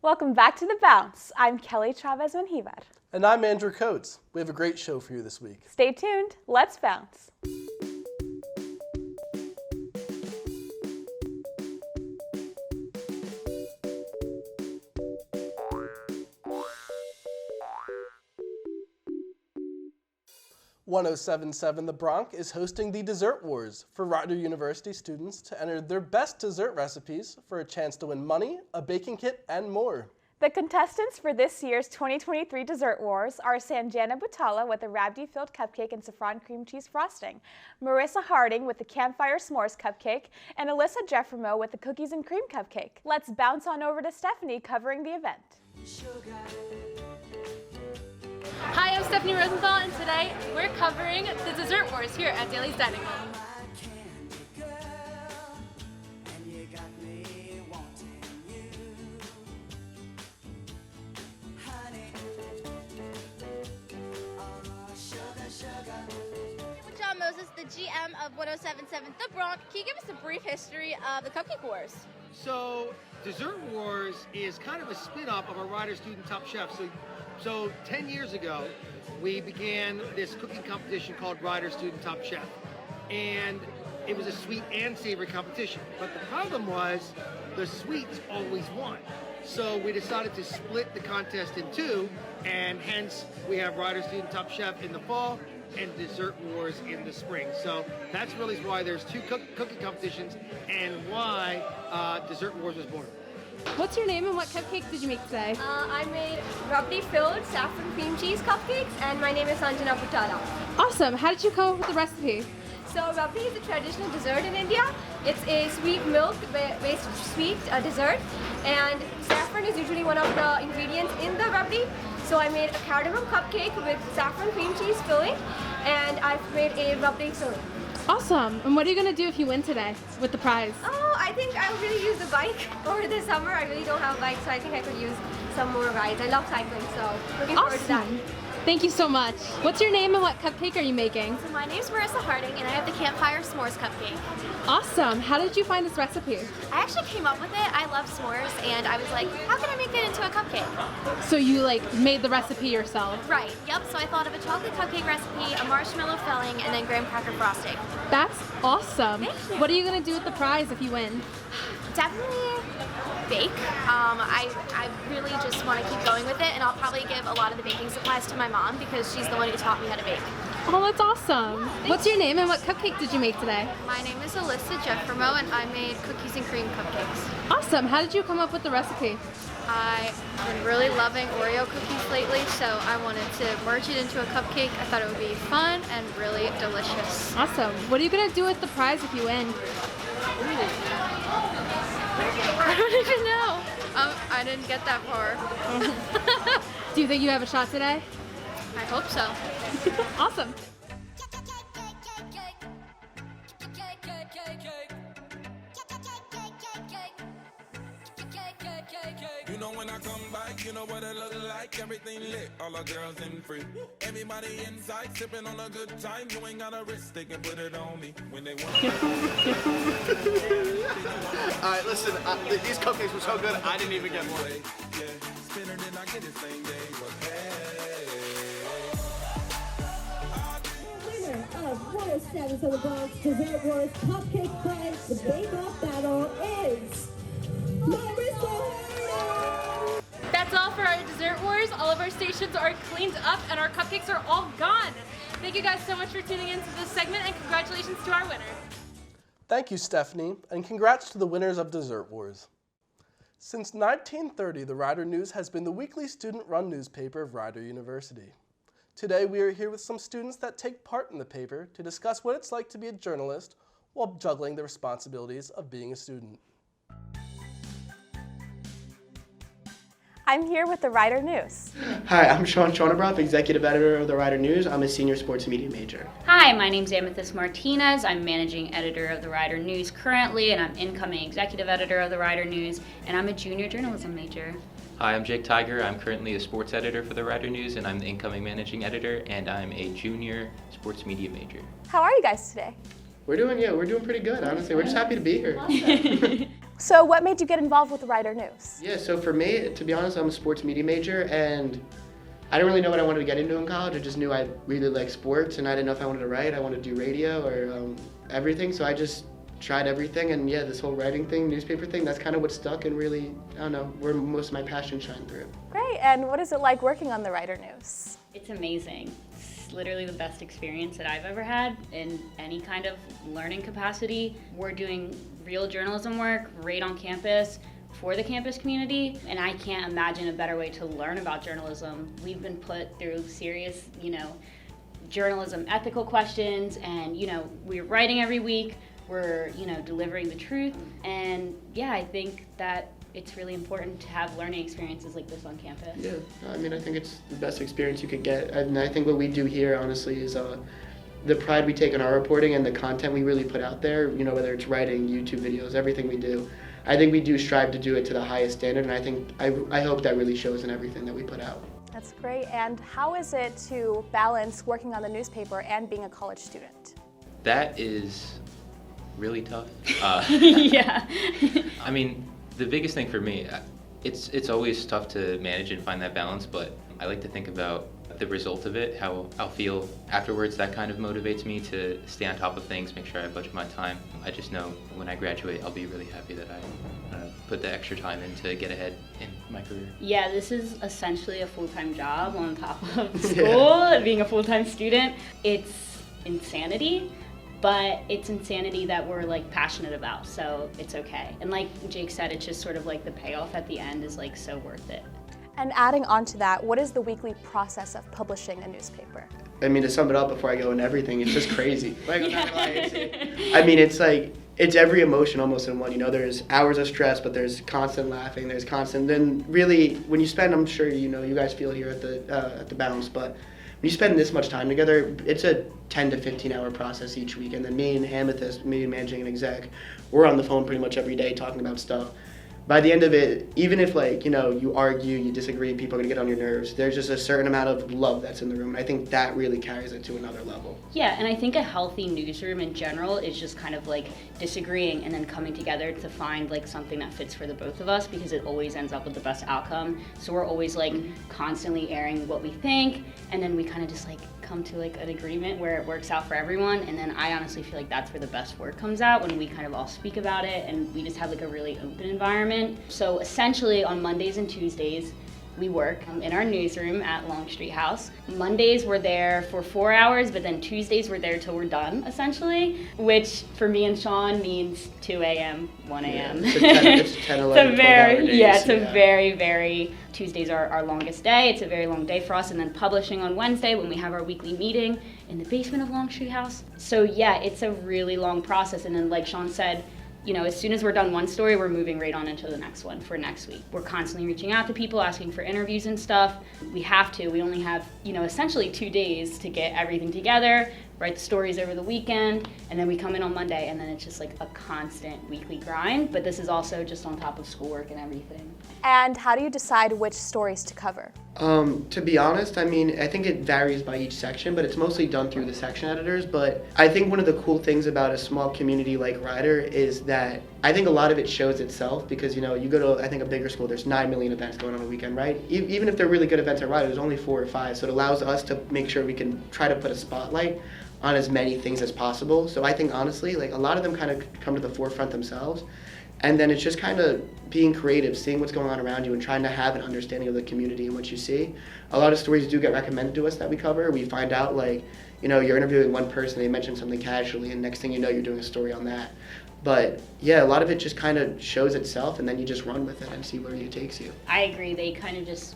Welcome back to The Bounce. I'm Kelly Chavez-Menjivar. And I'm Andrew Coates. We have a great show for you this week. Stay tuned. Let's bounce. .1077 The Bronx is hosting the Dessert Wars for Rider University students to enter their best dessert recipes for a chance to win money, a baking kit, and more. The contestants for this year's 2023 Dessert Wars are Sanjana Butala with a Rabdi-filled cupcake and saffron cream cheese frosting, Marissa Harding with the Campfire S'mores cupcake, and Alyssa Jeffremo with the Cookies and Cream cupcake. Let's bounce on over to Stephanie covering the event. Hi, I'm Stephanie Rosenthal, and today we're covering the Dessert Wars here at Daly's Dining Room. John Moses, the GM of 1077 The Bronx. Can you give us a brief history of the Cupcake Wars? So, Dessert Wars is kind of a spin-off of our Rider Student Top Chef. So 10 years ago, we began this cooking competition called Rider Student Top Chef. And it was a sweet and savory competition. But the problem was, the sweets always won. So we decided to split the contest in two, and hence we have Rider Student Top Chef in the fall and Dessert Wars in the spring. So that's really why there's two cooking competitions and why Dessert Wars was born. What's your name and what cupcake did you make today? I made Rabdi-filled saffron cream cheese cupcakes, and my name is Sanjana Butala. Awesome. How did you come up with the recipe? So Rabdi is a traditional dessert in India. It's a sweet milk-based sweet dessert, and saffron is usually one of the ingredients in the Rabdi. So I made a cardamom cupcake with saffron cream cheese filling, and I've made a Rabdi filling. Awesome. And what are you going to do if you win today with the prize? Oh, I think I'll really use the bike over the summer. I really don't have a bike, so I think I could use some more rides. I love cycling, so looking forward to that. Thank you so much. What's your name and what cupcake are you making? So my name's Marissa Harding, and I have the Campfire S'mores cupcake. Awesome. How did you find this recipe? I actually came up with it. I love s'mores, and I was like, how can I make it into a cupcake? So you made the recipe yourself? Right, yep. So I thought of a chocolate cupcake recipe, a marshmallow filling, and then graham cracker frosting. That's awesome. Thank you. What are you going to do with the prize if you win? Definitely bake. I really just want to keep going with it, and I'll probably give a lot of the baking supplies to my mom because she's the one who taught me how to bake. Oh, that's awesome. What's your name and what cupcake did you make today? My name is Alyssa Jeffremo, and I made cookies and cream cupcakes. Awesome. How did you come up with the recipe? I've been really loving Oreo cookies lately, so I wanted to merge it into a cupcake. I thought it would be fun and really delicious. Awesome. What are you going to do with the prize if you win? I don't even know. I didn't get that far. Do you think you have a shot today? I hope so. Awesome. You know when I come back, you know what it look like. Everything lit, all the girls in free. Everybody inside, sipping on a good time. You ain't got a risk, they can put it on me when they want. Alright, listen, these cupcakes were so good, I didn't even get one. Yeah, spinner then I get it same day, but hey. Winner of 107 to the Bronx Dessert Wars Cupcake Prize, the bake-off battle is Marissa Harding! That's all for our Dessert Wars. All of our stations are cleaned up and our cupcakes are all gone. Thank you guys so much for tuning into this segment, and congratulations to our winner. Thank you, Stephanie, and congrats to the winners of Dessert Wars. Since 1930, the Rider News has been the weekly student-run newspaper of Rider University. Today, we are here with some students that take part in the paper to discuss what it's like to be a journalist while juggling the responsibilities of being a student. I'm here with the Rider News. Hi, I'm Sean Schonebroff, Executive Editor of the Rider News. I'm a senior sports media major. Hi, my name's Amethyst Martinez. I'm Managing Editor of the Rider News currently, and I'm Incoming Executive Editor of the Rider News, and I'm a junior journalism major. Hi, I'm Jake Tiger. I'm currently a sports editor for the Rider News, and I'm the incoming managing editor, and I'm a junior sports media major. How are you guys today? We're doing pretty good, honestly. We're just happy to be here. So what made you get involved with Rider News? Yeah, so for me, to be honest, I'm a sports media major, and I didn't really know what I wanted to get into in college. I just knew I really liked sports, and I didn't know if I wanted to write, I wanted to do radio or everything, so I just tried everything, and yeah, this whole writing thing, newspaper thing, that's kind of what stuck and really, I don't know, where most of my passion shine through. Great, and what is it like working on the Rider News? It's amazing. It's literally the best experience that I've ever had in any kind of learning capacity. We're doing real journalism work right on campus for the campus community, and I can't imagine a better way to learn about journalism. We've been put through serious, journalism ethical questions, and, we're writing every week, we're, delivering the truth, and yeah, I think that it's really important to have learning experiences like this on campus. Yeah, I mean, I think it's the best experience you could get, and I think what we do here, honestly, is the pride we take in our reporting and the content we really put out there, whether it's writing, YouTube videos, everything we do. I think we do strive to do it to the highest standard, and I hope that really shows in everything that we put out. That's great. And how is it to balance working on the newspaper and being a college student? That is really tough. Yeah. I mean, the biggest thing for me, it's always tough to manage and find that balance, but I like to think about the result of it, how I'll feel afterwards. That kind of motivates me to stay on top of things, make sure I budget my time. I just know when I graduate, I'll be really happy that I put the extra time in to get ahead in my career. Yeah, this is essentially a full-time job on top of school, being a full-time student. It's insanity, but it's insanity that we're passionate about, so it's okay. And like Jake said, it's just sort of the payoff at the end is so worth it. And adding on to that, what is the weekly process of publishing a newspaper? I mean, to sum it up before I go into everything, it's just crazy. I'm not gonna lie, I mean, it's every emotion almost in one. There's hours of stress, but there's constant laughing. There's constant. Then really, when you spend, I'm sure you guys feel here at the Bounce, but when you spend this much time together, it's a 10 to 15 hour process each week. And then me and Amethyst, me managing an exec, we're on the phone pretty much every day talking about stuff. By the end of it, even if you argue, you disagree, people are gonna get on your nerves, there's just a certain amount of love that's in the room. And I think that really carries it to another level. Yeah, and I think a healthy newsroom in general is just kind of disagreeing and then coming together to find something that fits for the both of us, because it always ends up with the best outcome. So we're always constantly airing what we think, and then we kind of just come to an agreement where it works out for everyone. And then I honestly feel that's where the best work comes out, when we kind of all speak about it and we just have a really open environment. So essentially on Mondays and Tuesdays, we work in our newsroom at Longstreet House. Mondays we're there for 4 hours, but then Tuesdays we're there till we're done, essentially, which for me and Sean means 2 a.m., 1 a.m. Yeah, it's 10, 11, 12-hour days. Yeah, it's a very, Tuesdays are our longest day. It's a very long day for us, and then publishing on Wednesday when we have our weekly meeting in the basement of Longstreet House. So yeah, it's a really long process, and then like Sean said, as soon as we're done one story, we're moving right on into the next one for next week. We're constantly reaching out to people, asking for interviews and stuff. We have to. We only have, essentially 2 days to get everything together, write the stories over the weekend, and then we come in on Monday, and then it's just a constant weekly grind. But this is also just on top of schoolwork and everything. And how do you decide which stories to cover? To be honest, I mean, I think it varies by each section, but it's mostly done through the section editors. But I think one of the cool things about a small community like Rider is that I think a lot of it shows itself, because, you go to, I think, a bigger school, there's 9 million events going on a weekend, right? Even if they're really good events at Rider, there's only 4 or 5. So it allows us to make sure we can try to put a spotlight on as many things as possible. So I think, honestly, a lot of them kind of come to the forefront themselves. And then it's just kind of being creative, seeing what's going on around you and trying to have an understanding of the community and what you see. A lot of stories do get recommended to us that we cover. We find out, you're interviewing one person, they mention something casually, and next thing you know, you're doing a story on that. But yeah, a lot of it just kind of shows itself, and then you just run with it and see where it takes you. I agree. They kind of just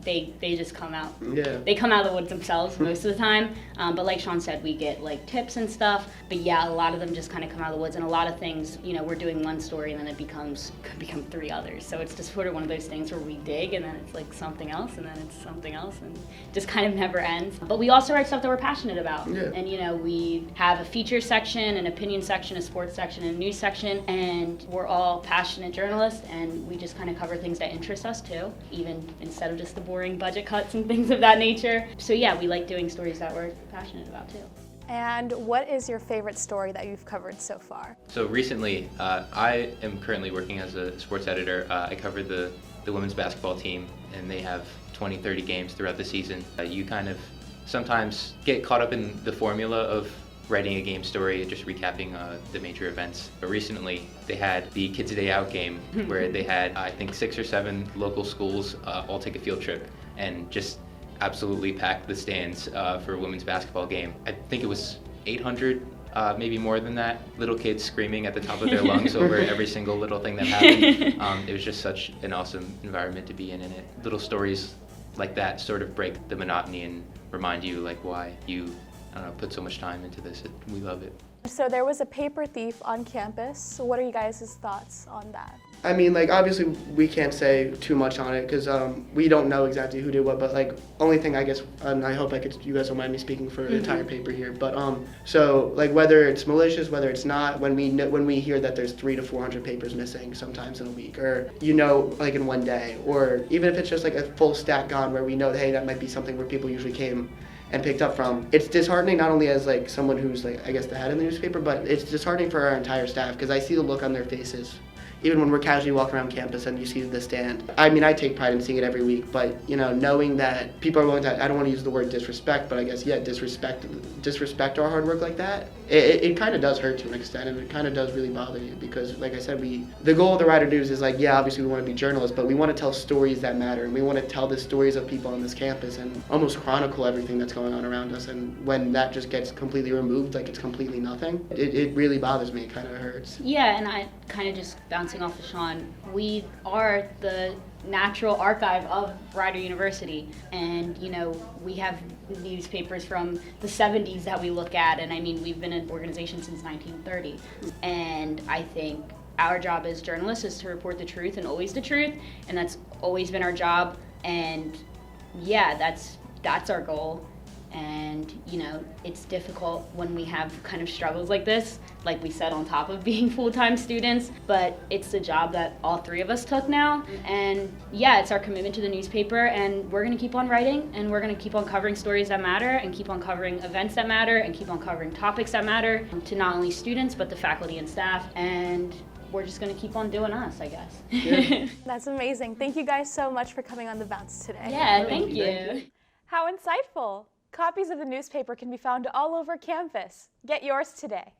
they just come out. Yeah. They come out of the woods themselves most of the time. But like Sean said, we get tips and stuff. But yeah, a lot of them just kind of come out of the woods, and a lot of things, we're doing one story and then it could become 3 others. So it's just sort of one of those things where we dig, and then it's something else, and then it's something else, and just kind of never ends. But we also write stuff that we're passionate about. Yeah. And we have a feature section, an opinion section, a sports section, and a news section, and we're all passionate journalists, and we just kind of cover things that interest us too, even instead of just the boring budget cuts and things of that nature. So yeah, we like doing stories that we're passionate about too. And what is your favorite story that you've covered so far? So recently, I am currently working as a sports editor. I cover the women's basketball team, and they have 20, 30 games throughout the season. You kind of sometimes get caught up in the formula of writing a game story, just recapping the major events. But recently, they had the Kids Day Out game, where they had, I think, 6 or 7 local schools all take a field trip and just absolutely packed the stands for a women's basketball game. I think it was 800, maybe more than that, little kids screaming at the top of their lungs over every single little thing that happened. It was just such an awesome environment to be in it. Little stories like that sort of break the monotony and remind you like why you, I don't know, put so much time into this. We love it. So there was a paper thief on campus. So what are you guys' thoughts on that? I mean, like, obviously we can't say too much on it because we don't know exactly who did what, but like, only thing I guess, and I hope you guys don't mind me speaking for the entire paper here, but so like whether it's malicious, whether it's not, when we hear that there's 300 to 400 papers missing sometimes in a week, or like in one day, or even if it's just like a full stack gone where we know, hey, that might be something where people usually came and picked up from. It's disheartening not only as like someone who's like, I guess, the head of the newspaper, but it's disheartening for our entire staff because I see the look on their faces even when we're casually walking around campus and you see the stand. I mean, I take pride in seeing it every week, but you know, knowing that people are willing to, I don't want to use the word disrespect, but I guess, yeah, disrespect our hard work like that, it kind of does hurt to an extent, and it kind of does really bother you because, like I said, the goal of the Rider News is like, yeah, obviously we want to be journalists, but we want to tell stories that matter, and we want to tell the stories of people on this campus and almost chronicle everything that's going on around us, and when that just gets completely removed, like it's completely nothing, it really bothers me, it kind of hurts. Yeah, and I kind of just bouncing off of Sean, we are the natural archive of Rider University, and you know, we have newspapers from the 70s that we look at, and I mean, we've been an organization since 1930, and I think our job as journalists is to report the truth and always the truth, and that's always been our job, and yeah, that's our goal. And you know, it's difficult when we have kind of struggles like this, like we said, on top of being full-time students, but it's the job that all 3 of us took now. And yeah, it's our commitment to the newspaper, and we're going to keep on writing, and we're going to keep on covering stories that matter, and keep on covering events that matter, and keep on covering topics that matter to not only students but the faculty and staff, and we're just going to keep on doing us, I guess. Yeah. That's amazing. Thank you guys so much for coming on The Bounce today. Yeah, thank you. How insightful. Copies of the newspaper can be found all over campus. Get yours today.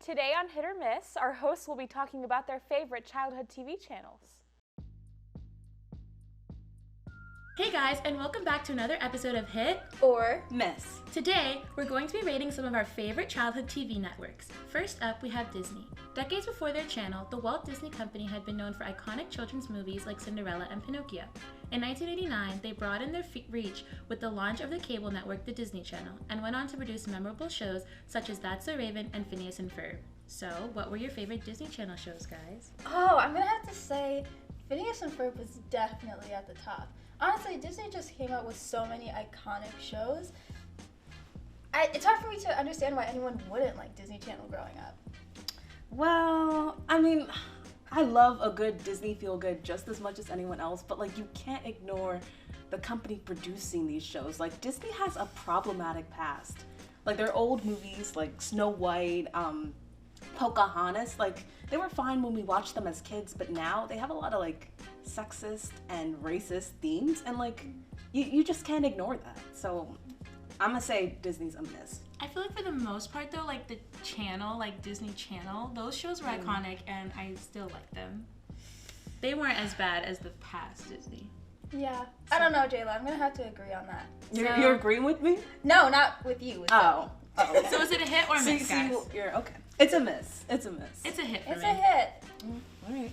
Today on Hit or Miss, our hosts will be talking about their favorite childhood TV channels. Hey guys, and welcome back to another episode of Hit or Miss. Today, we're going to be rating some of our favorite childhood TV networks. First up, we have Disney. Decades before their channel, the Walt Disney Company had been known for iconic children's movies like Cinderella and Pinocchio. In 1989, they broadened their reach with the launch of the cable network, the Disney Channel, and went on to produce memorable shows such as That's So Raven and Phineas and Ferb. So, what were your favorite Disney Channel shows, guys? Oh, I'm gonna have to say Phineas and Ferb was definitely at the top. Honestly, Disney just came out with so many iconic shows. It's hard for me to understand why anyone wouldn't like Disney Channel growing up. Well, I mean, I love a good Disney feel-good just as much as anyone else, but like you can't ignore the company producing these shows. Like Disney has a problematic past. Like their old movies like Snow White, Pocahontas, like they were fine when we watched them as kids, but now they have a lot of like sexist and racist themes, and like you just can't ignore that. So I'm gonna say Disney's a miss. I feel like for the most part though, like the channel, like Disney Channel, those shows were iconic and I still like them. They weren't as bad as the past Disney. Yeah. I don't know, Jayla. I'm gonna have to agree on that. You're agreeing with me? No, not with you. With Oh. So is it a hit or a miss, guys? You're okay. It's a miss. It's a miss. It's a hit for me. It's a hit. All right.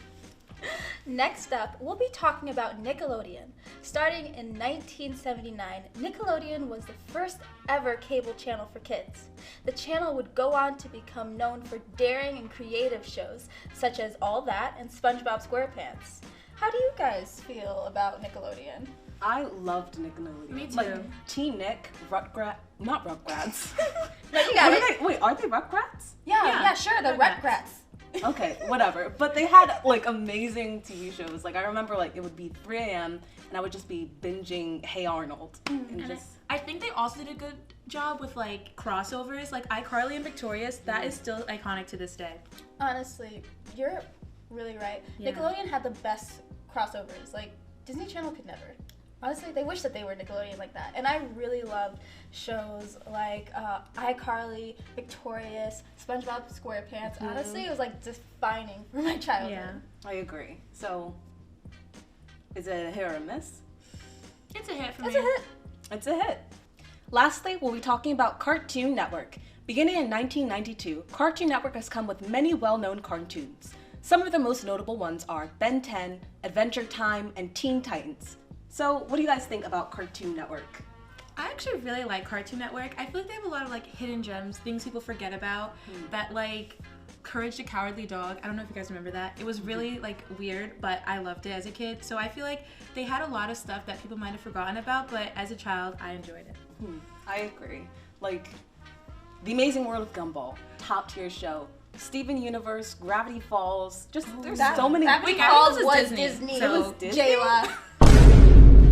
Next up, we'll be talking about Nickelodeon. Starting in 1979, Nickelodeon was the first ever cable channel for kids. The channel would go on to become known for daring and creative shows, such as All That and SpongeBob SquarePants. How do you guys feel about Nickelodeon? I loved Nickelodeon. Me too. Like Teen Nick, not Rugrats. No, you got it. Wait, are they Rugrats? Yeah, sure, the Rugrats. Rugrats. Okay, whatever. But they had like amazing TV shows. Like I remember like it would be 3 a.m. and I would just be binging Hey Arnold. And And just I think they also did a good job with like crossovers, like iCarly and Victorious. That is still iconic to this day. Honestly, you're really right. Yeah. Nickelodeon had the best crossovers. Like, Disney Channel could never. Honestly, they wish that they were Nickelodeon like that. And I really loved shows like iCarly, Victorious, SpongeBob SquarePants. Honestly, it was like defining for my childhood. Yeah, I agree. So, is it a hit or a miss? It's a hit for It's me. a hit. It's a hit. Lastly, we'll be talking about Cartoon Network. Beginning in 1992, Cartoon Network has come with many well-known cartoons. Some of the most notable ones are Ben 10, Adventure Time, and Teen Titans. So, what do you guys think about Cartoon Network? I actually really like Cartoon Network. I feel like they have a lot of like hidden gems, things people forget about. That like Courage the Cowardly Dog. I don't know if you guys remember that. It was really like weird, but I loved it as a kid. So I feel like they had a lot of stuff that people might have forgotten about, but as a child, I enjoyed it. I agree. Like, The Amazing World of Gumball, top tier show. Steven Universe, Gravity Falls, just there's so many. Gravity Wait, Falls Gravity was was Disney. Disney, It was so- Disney? Jayla.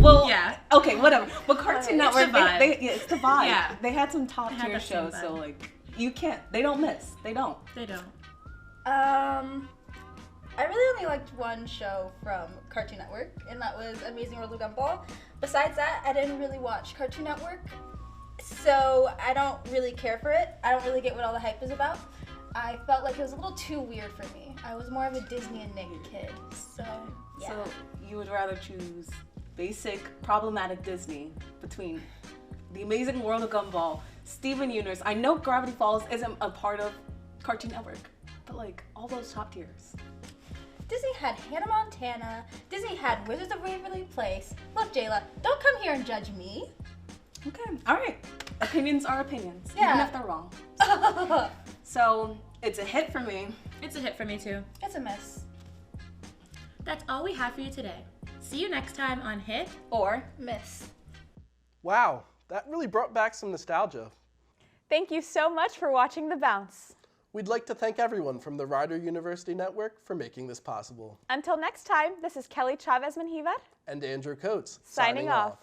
Well, Yeah. Okay, whatever. But Cartoon It's Network, the vibe. it's the vibe. Yeah. They had some top It had tier that same shows, so vibe. like you can't. They don't miss. They don't. They don't. I really only liked one show from Cartoon Network, and that was Amazing World of Gumball. Besides that, I didn't really watch Cartoon Network, so I don't really care for it. I don't really get what all the hype is about. I felt like it was a little too weird for me. I was more of a Disney and Nick kid, so yeah. So you would rather choose basic problematic Disney between The Amazing World of Gumball, Steven Universe. I know Gravity Falls isn't a part of Cartoon Network, but like all those top tiers. Disney had Hannah Montana. Disney had Wizards of Waverly Place. Look, Jayla, don't come here and judge me. Okay, all right. Opinions are opinions, even Yeah. if they're wrong. So it's a hit for me. It's a hit for me too. It's a miss. That's all we have for you today. See you next time on Hit or Miss. Wow, that really brought back some nostalgia. Thank you so much for watching The Bounce. We'd like to thank everyone from the Rider University Network for making this possible. Until next time, this is Kelly Chavez Menjivar And Andrew Coates, signing off.